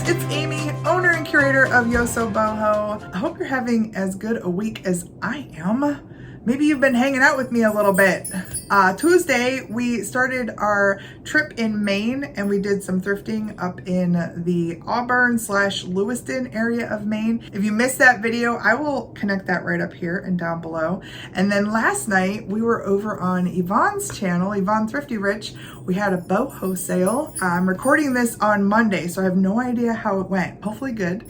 it's Amy, owner and curator of YosoBoho. I hope you're having as good a week as I am. Maybe you've been hanging out with me a little bit. Tuesday, we started our trip in Maine and we did some thrifting up in the Auburn/Lewiston area of Maine. If you missed that video, I will connect that right up here and down below. And then last night, we were over on Yvonne's channel, Yvonne Thrifty Rich. We had a boho sale. I'm recording this on Monday, so I have no idea how it went. Hopefully good.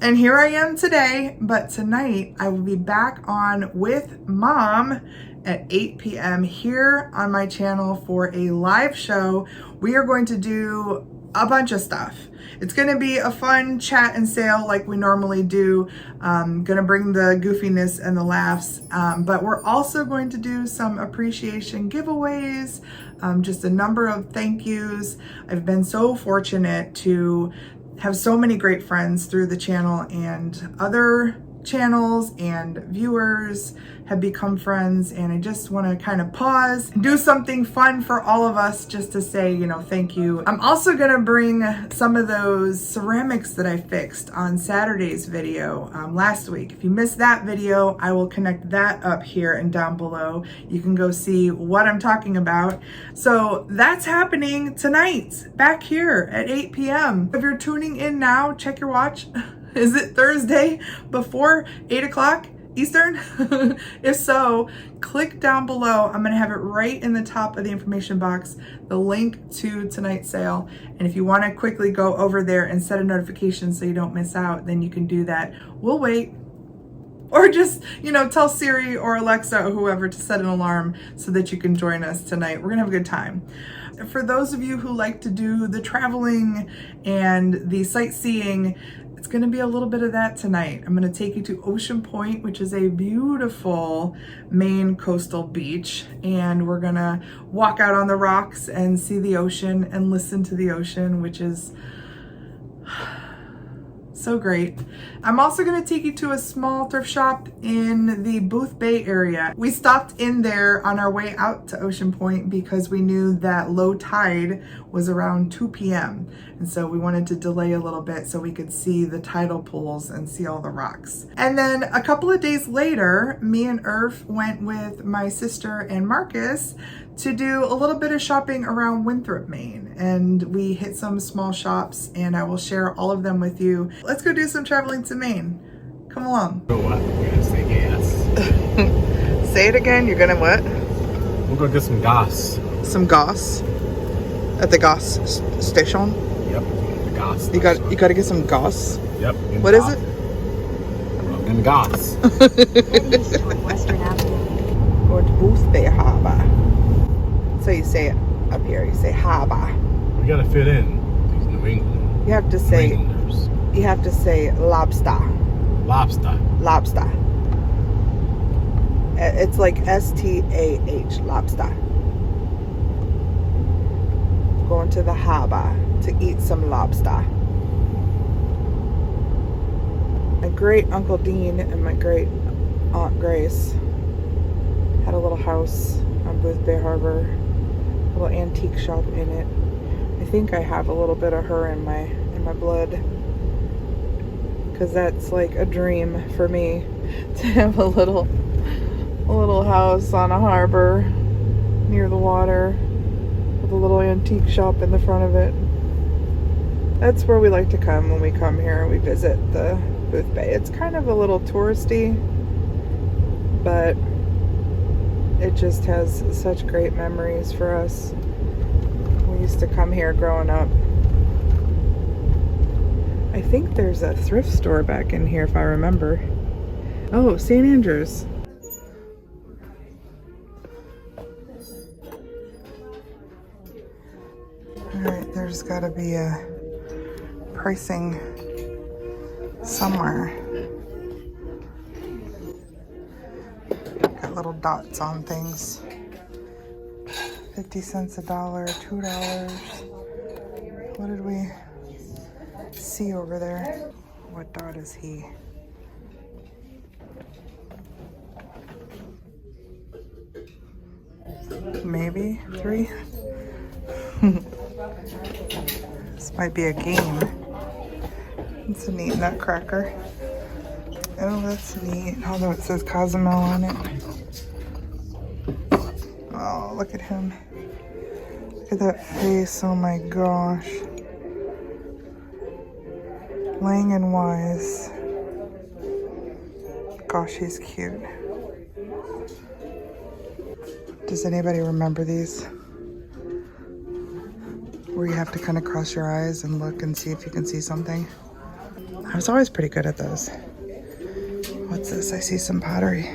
And here I am today, but tonight I will be back on with Mom at 8 p.m. here on my channel for a live show. We are going to do a bunch of stuff. It's going to be a fun chat and sale like we normally do. Going to bring the goofiness and the laughs, but we're also going to do some appreciation giveaways, just a number of thank yous. I've been so fortunate to have so many great friends through the channel, and other channels and viewers have become friends, and I just want to kind of pause and do something fun for all of us just to say, you know, thank you. I'm also going to bring some of those ceramics that I fixed on Saturday's video last week. If you missed that video, I will connect that up here and down below. You can go see what I'm talking about. So that's happening tonight back here at 8 p.m. If you're tuning in now, check your watch. Is it Thursday before 8 o'clock Eastern? If so, click down below. I'm going to have it right in the top of the information box, the link to tonight's sale. And if you want to quickly go over there and set a notification so you don't miss out, then you can do that. We'll wait. Or just, you know, tell Siri or Alexa or whoever to set an alarm so that you can join us tonight. We're going to have a good time. For those of you who like to do the traveling and the sightseeing, it's going to be a little bit of that tonight. I'm going to take you to Ocean Point, which is a beautiful Maine coastal beach, and we're going to walk out on the rocks and see the ocean and listen to the ocean, which is so great. I'm also going to take you to a small thrift shop in the Boothbay area. We stopped in there on our way out to Ocean Point because we knew that low tide was around 2 p.m. And so we wanted to delay a little bit so we could see the tidal pools and see all the rocks. And then a couple of days later, me and Irf went with my sister and Marcus to do a little bit of shopping around Winthrop, Maine. And we hit some small shops, and I will share all of them with you. Let's go do some traveling to Maine. Come along. Go what? We're gonna say gas. Say it again. You're gonna what? We'll go get some gas. Some gas? At the gas station? Yep, the gas. You got to get some gas? Yep. What is it? And gas. Western Avenue. Go to Boothbay Harbor. So you say it up here, you say harbor. We gotta fit in these New England. You have to say, New Englanders. you have to say lobster. Lobster. Lobster. It's like S-T-A-H, lobster. Going to the harbor to eat some lobster. My great Uncle Dean and my great Aunt Grace had a little house on Boothbay Harbor, a little antique shop in it. I think I have a little bit of her in my blood, because that's like a dream for me to have a little house on a harbor near the water with a little antique shop in the front of it. That's where we like to come when we come here and we visit the Boothbay. It's kind of a little touristy, but it just has such great memories for us. We used to come here growing up. I think there's a thrift store back in here if I remember. Oh, St. Andrews. Alright, there's gotta be a pricing somewhere. Got little dots on things. 50 cents a dollar, $2. What did we see over there? What dot is he? Maybe 3? This might be a game. It's a neat nutcracker. Oh, that's neat. Although it says Cozumel on it. Oh, look at him. Look at that face. Oh my gosh. Lang and Wise. Gosh, he's cute. Does anybody remember these? Where you have to kind of cross your eyes and look and see if you can see something. I was always pretty good at those. What's this? I see some pottery.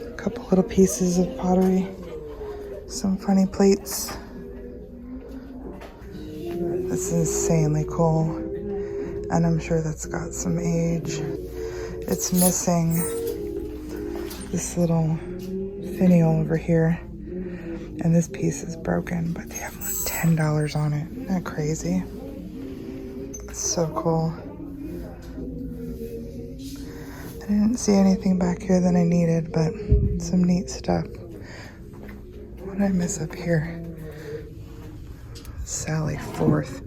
A couple little pieces of pottery. Some funny plates. This is insanely cool. And I'm sure that's got some age. It's missing this little finial over here. And this piece is broken, but they have like $10 on it. Isn't that crazy? It's so cool. I didn't see anything back here that I needed, but some neat stuff. What did I miss up here? Sally Forth.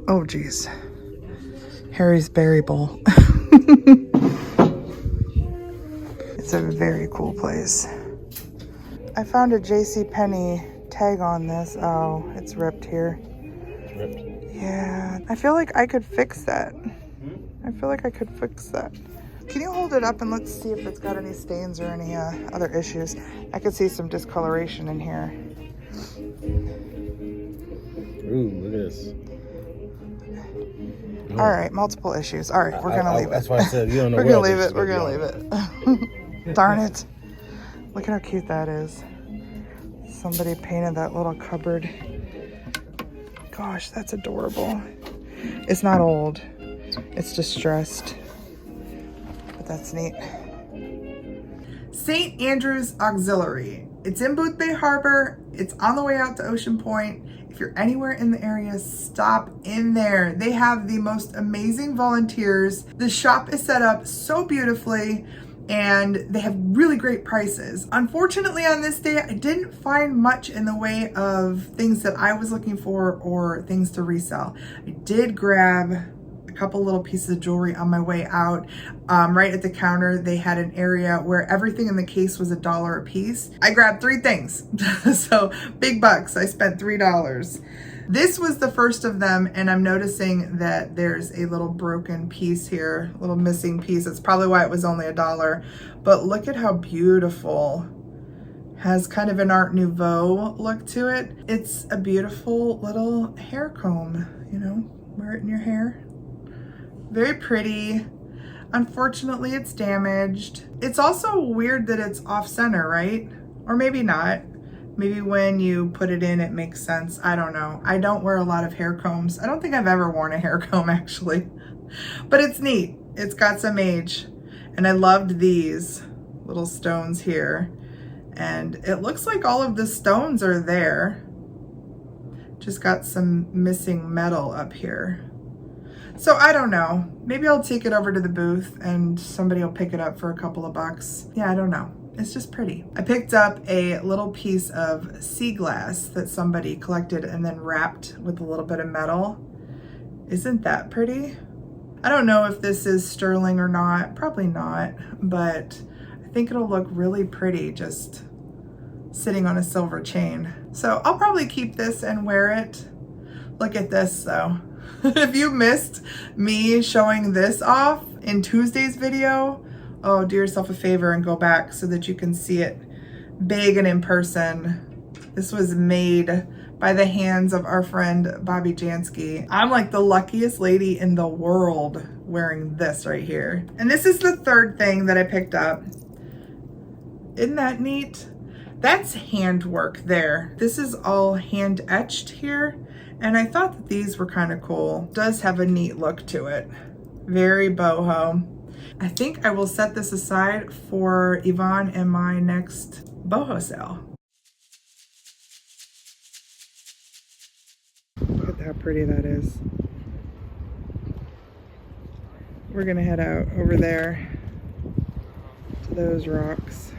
Oh, geez. Harry's Berry Bowl. It's a very cool place. I found a JCPenney tag on this. Oh, it's ripped here. Ripped. Yeah, I feel like I could fix that. I feel like I could fix that. Can you hold it up and let's see if it's got any stains or any other issues? I could see some discoloration in here. Ooh, look at this. All right, multiple issues. All right, we're gonna leave it. That's why I said you don't know. We're gonna leave it. We're gonna leave it. Darn it. Look at how cute that is. Somebody painted that little cupboard. Gosh, that's adorable. It's not old. It's distressed. But that's neat. St. Andrew's Auxiliary. It's in Boothbay Harbor. It's on the way out to Ocean Point. If you're anywhere in the area, stop in there. They have the most amazing volunteers. The shop is set up so beautifully and they have really great prices. Unfortunately, on this day, I didn't find much in the way of things that I was looking for or things to resell. I did grab a couple little pieces of jewelry on my way out. Right at the counter, they had an area where everything in the case was $1 a piece. I grabbed 3 things, so big bucks. I spent $3. This was the first of them, and I'm noticing that there's a little broken piece here, a little missing piece. That's probably why it was only $1. But look at how beautiful. Has kind of an Art Nouveau look to it. It's a beautiful little hair comb, you know, wear it in your hair. Very pretty. Unfortunately, it's damaged. It's also weird that it's off center, right? Or maybe not. Maybe when you put it in, it makes sense. I don't know. I don't wear a lot of hair combs. I don't think I've ever worn a hair comb actually, but it's neat. It's got some age, and I loved these little stones here. And it looks like all of the stones are there. Just got some missing metal up here. So I don't know. Maybe I'll take it over to the booth and somebody will pick it up for a couple of bucks. Yeah, I don't know. It's just pretty. I picked up a little piece of sea glass that somebody collected and then wrapped with a little bit of metal. Isn't that pretty? I don't know if this is sterling or not. Probably not, but I think it'll look really pretty just sitting on a silver chain. So I'll probably keep this and wear it. Look at this though. If you missed me showing this off in Tuesday's video, oh, do yourself a favor and go back so that you can see it big and in person. This was made by the hands of our friend Bobby Jansky. I'm like the luckiest lady in the world wearing this right here. And this is the third thing that I picked up. Isn't that neat? That's handwork there. This is all hand etched here. And I thought that these were kind of cool. It does have a neat look to it. Very boho. I think I will set this aside for Yvonne and my next boho sale. Look at how pretty that is. We're gonna head out over there to those rocks.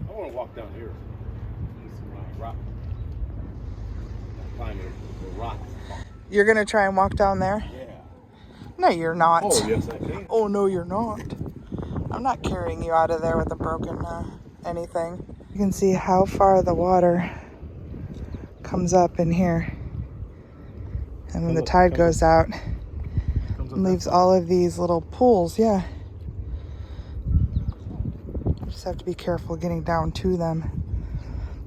I want to walk down here. Rock. climb the rock. You're gonna try and walk down there? Yeah. No, you're not. Oh, yes, I can. Oh, no, you're not. I'm not carrying you out of there with a broken anything. You can see how far the water comes up in here. And when the tide goes out, it leaves all of these little pools. Yeah. You just have to be careful getting down to them.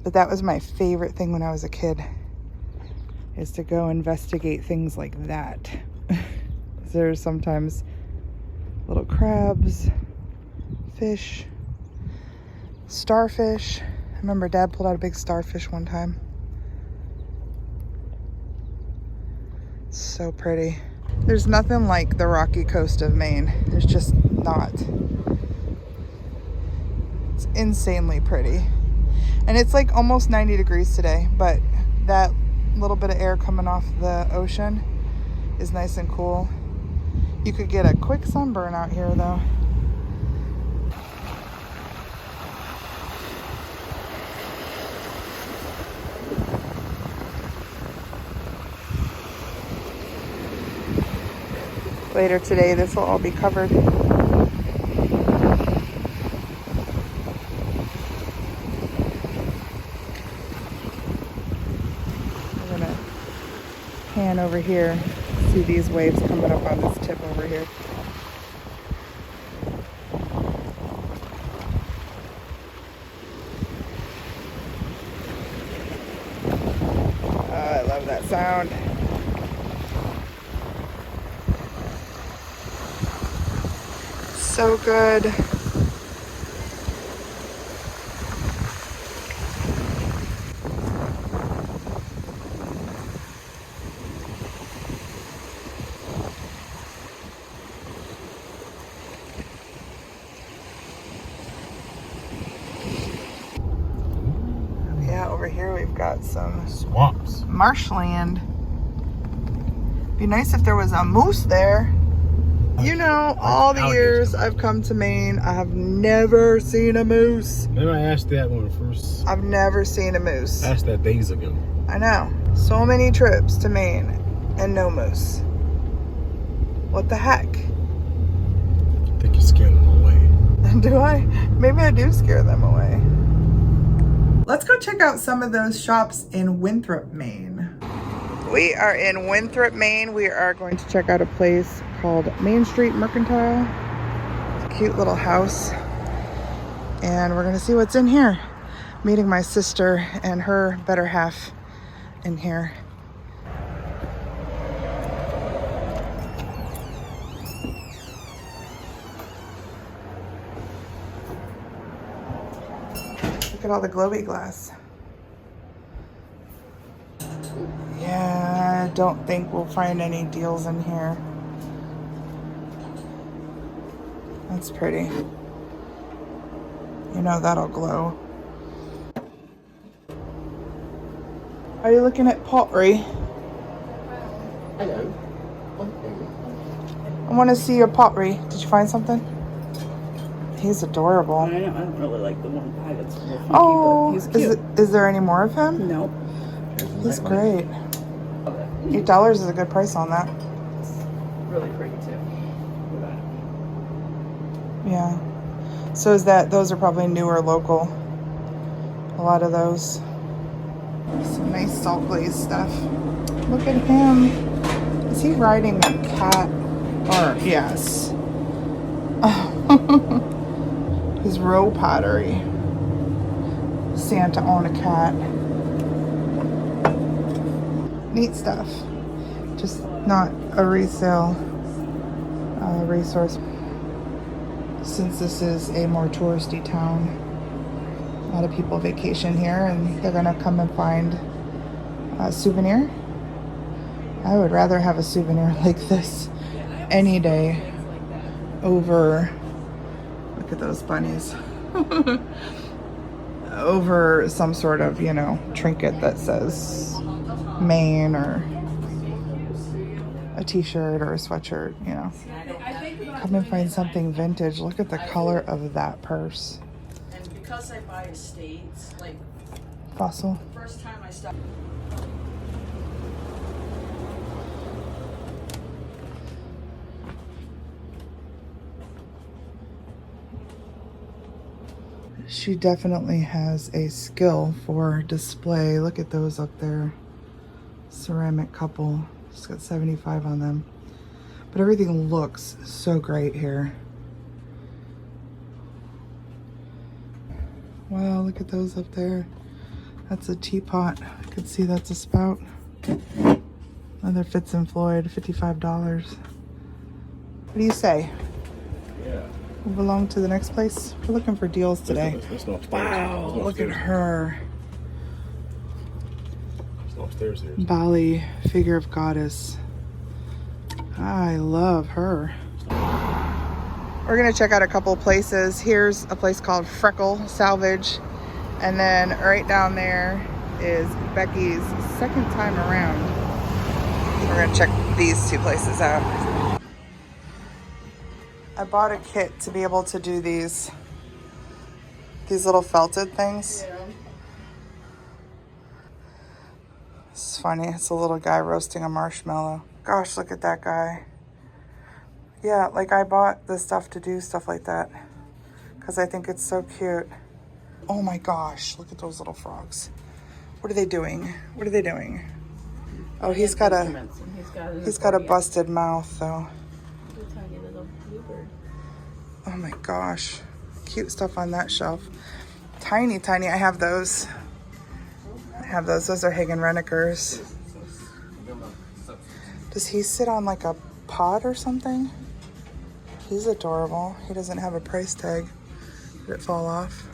But that was my favorite thing when I was a kid, is to go investigate things like that. There's sometimes little crabs, fish, starfish. I remember Dad pulled out a big starfish one time. So pretty. There's nothing like the rocky coast of Maine. There's just not. It's insanely pretty. And it's like almost 90 degrees today, but that little bit of air coming off the ocean is nice and cool. You could get a quick sunburn out here though. Later today, this will all be covered. We're gonna pan over here, see these waves coming up on this tip over here. I love that sound. So good. Yeah, over here we've got some Swamps. marshland. Be nice if there was a moose there. You know, all the years I've come to Maine, I have never seen a moose. Remember I asked that when we first... I've never seen a moose. I asked that days ago. I know. So many trips to Maine and no moose. What the heck? I think you're scaring them away. Do I? Maybe I do scare them away. Let's go check out some of those shops in Winthrop, Maine. We are in Winthrop, Maine. We are going to check out a place called Main Street Mercantile. It's a cute little house. And we're gonna see what's in here. Meeting my sister and her better half in here. Look at all the glowy glass. Yeah, I don't think we'll find any deals in here. That's pretty. You know that'll glow. Are you looking at pottery? Hello. I want to see your pottery. Did you find something? He's adorable. I don't really like the one guy that's more funky, Oh, but he's cute. is there any more of him? No. He's great. $8 is a good price on that. It's really pretty too. Look at that. Yeah. So those are probably newer local. A lot of those. Some nice salt glaze stuff. Look at him. Is he riding a cat? Or yes. His row pottery. Santa on a cat. Neat stuff. Just not a resale resource. Since this is a more touristy town, a lot of people vacation here and they're gonna come and find a souvenir. I would rather have a souvenir like this any day over, look at those bunnies, over some sort of, you know, trinket that says Maine or a t-shirt or a sweatshirt, you know. Come and find something vintage. Look at the color of that purse. And because I buy estates, like Fossil. first time I stopped. She definitely has a skill for display. Look at those up there. Ceramic couple. She's got 75 on them. But everything looks so great here. Wow, look at those up there. That's a teapot. I could see that's a spout. Another Fitz and Floyd, $55. What do you say? Yeah. We belong to the next place. We're looking for deals today. There's no upstairs. Wow, There's no look at upstairs. her. There's no upstairs here. Bali figure of goddess. I love her. We're gonna check out a couple places. Here's a place called Freckle Salvage. And then right down there is Becky's second time around. We're gonna check these two places out. I bought a kit to be able to do these little felted things. Yeah. It's funny, it's a little guy roasting a marshmallow. Gosh, look at that guy. Yeah, like I bought the stuff to do stuff like that because I think it's so cute. Oh my gosh, look at those little frogs. What are they doing? What are they doing? Oh, he's got a busted mouth though. Tiny little bluebird. Oh my gosh. Cute stuff on that shelf. Tiny, tiny. I have those. Those are Hagen Renekers. Does he sit on like a pod or something? He's adorable. He doesn't have a price tag. Did it fall off?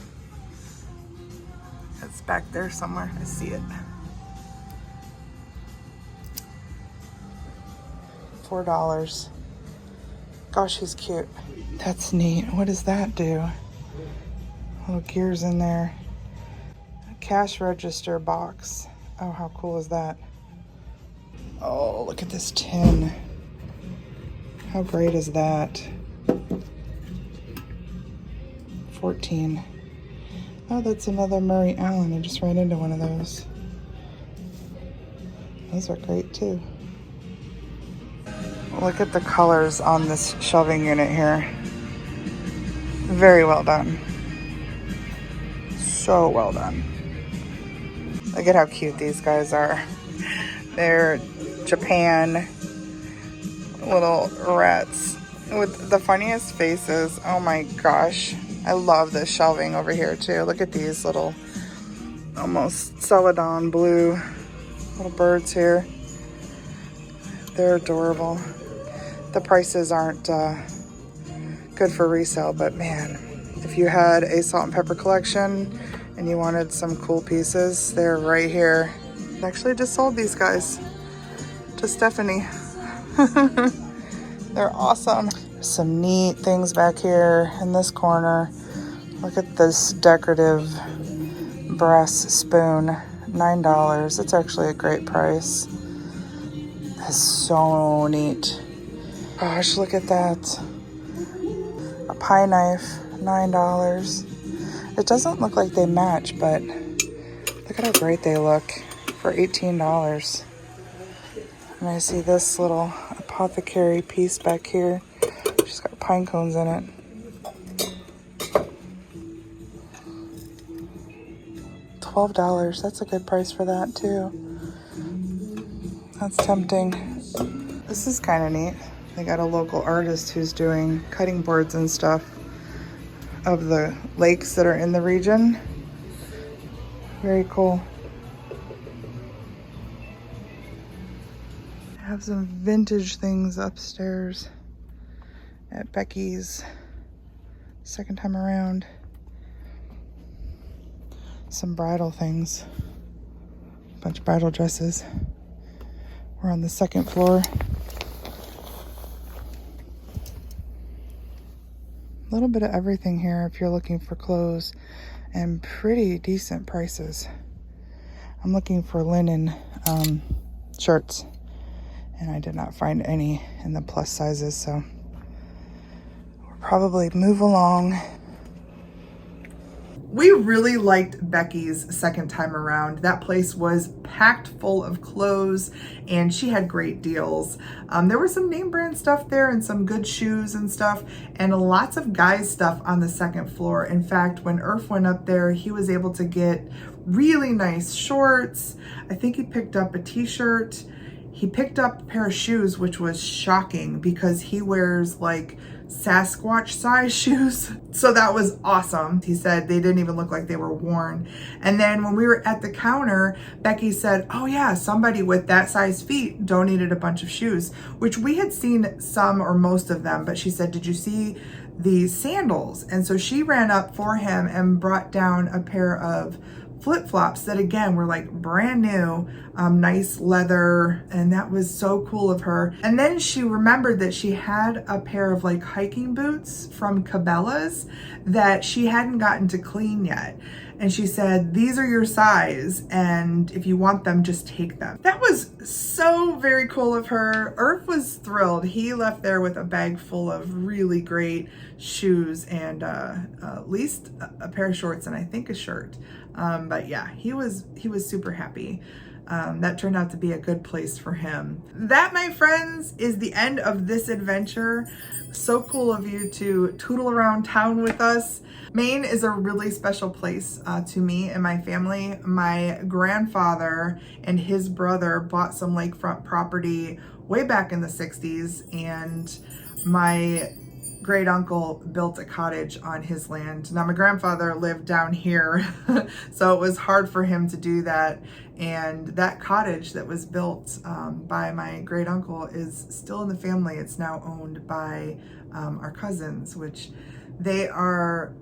It's back there somewhere. I see it. $4. Gosh, he's cute. That's neat. What does that do? Little gears in there. A cash register box. Oh, how cool is that? Oh, look at this tin. How great is that? 14. Oh, that's another Murray Allen. I just ran into one of those. Those are great too. Look at the colors on this shelving unit here. Very well done. So well done. Look at how cute these guys are. They're Japan little rats with the funniest faces. Oh my gosh. I love this shelving over here too. Look at these little almost celadon blue little birds here. They're adorable. The prices aren't good for resale, but man, if you had a salt and pepper collection and you wanted some cool pieces, they're right here. I actually just sold these guys to Stephanie. They're awesome. Some neat things back here in this corner. Look at this decorative brass spoon, $9. It's actually a great price. That's so neat. Gosh, look at that. A pie knife, $9. It doesn't look like they match, but look at how great they look for $18. And I see this little apothecary piece back here. She's got pine cones in it. $12. That's a good price for that too. That's tempting. This is kind of neat. They got a local artist who's doing cutting boards and stuff of the lakes that are in the region. Very cool. I have some vintage things upstairs at Becky's. Second time around. Some bridal things. A bunch of bridal dresses. We're on the second floor. A little bit of everything here if you're looking for clothes, and pretty decent prices. I'm looking for linen shirts, and I did not find any in the plus sizes, so we'll probably move along. We really liked Becky's second time around. That place was packed full of clothes and she had great deals. There was some name brand stuff there and some good shoes and stuff, and lots of guys stuff on the second floor. In fact, when Irf went up there, he was able to get really nice shorts. I think he picked up a t-shirt. He picked up a pair of shoes, which was shocking because he wears like Sasquatch size shoes. So that was awesome. He said they didn't even look like they were worn. And then when we were at the counter, Becky said, oh yeah, somebody with that size feet donated a bunch of shoes, which we had seen some or most of them, but she said, did you see the sandals? And so she ran up for him and brought down a pair of flip-flops that again were like brand new, nice leather, and that was so cool of her. And then she remembered that she had a pair of like hiking boots from Cabela's that she hadn't gotten to clean yet. And she said, these are your size, and if you want them, just take them. That was so very cool of her. Irf was thrilled. He left there with a bag full of really great shoes and at least a pair of shorts and I think a shirt. But yeah, he was super happy. That turned out to be a good place for him. That, my friends, is the end of this adventure. So cool of you to tootle around town with us. Maine is a really special place to me and my family. My grandfather and his brother bought some lakefront property way back in the 60s, and my great uncle built a cottage on his land. Now my grandfather lived down here, so it was hard for him to do that. And that cottage that was built by my great uncle is still in the family. It's now owned by our cousins, which they are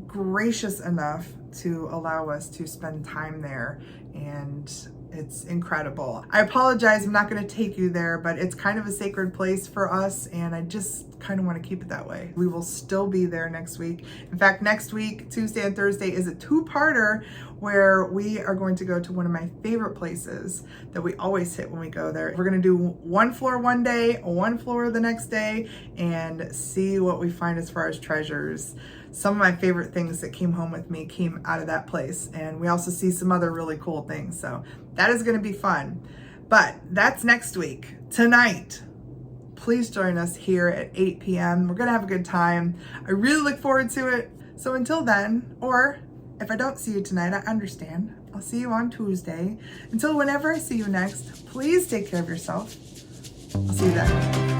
gracious enough to allow us to spend time there, and it's incredible. I apologize, I'm not going to take you there, but it's kind of a sacred place for us, and I just kind of want to keep it that way. We will still be there next week. In fact, next week, Tuesday and Thursday, is a two-parter where we are going to go to one of my favorite places that we always hit when we go there. We're going to do one floor one day, one floor the next day, and see what we find as far as treasures. Some of my favorite things that came home with me came out of that place, and we also see some other really cool things. So that is going to be fun. But that's next week. Tonight, please join us here at 8 p.m. We're going to have a good time. I really look forward to it. So until then, or if I don't see you tonight, I understand. I'll see you on Tuesday. Until whenever I see you next, please take care of yourself. I'll see you then.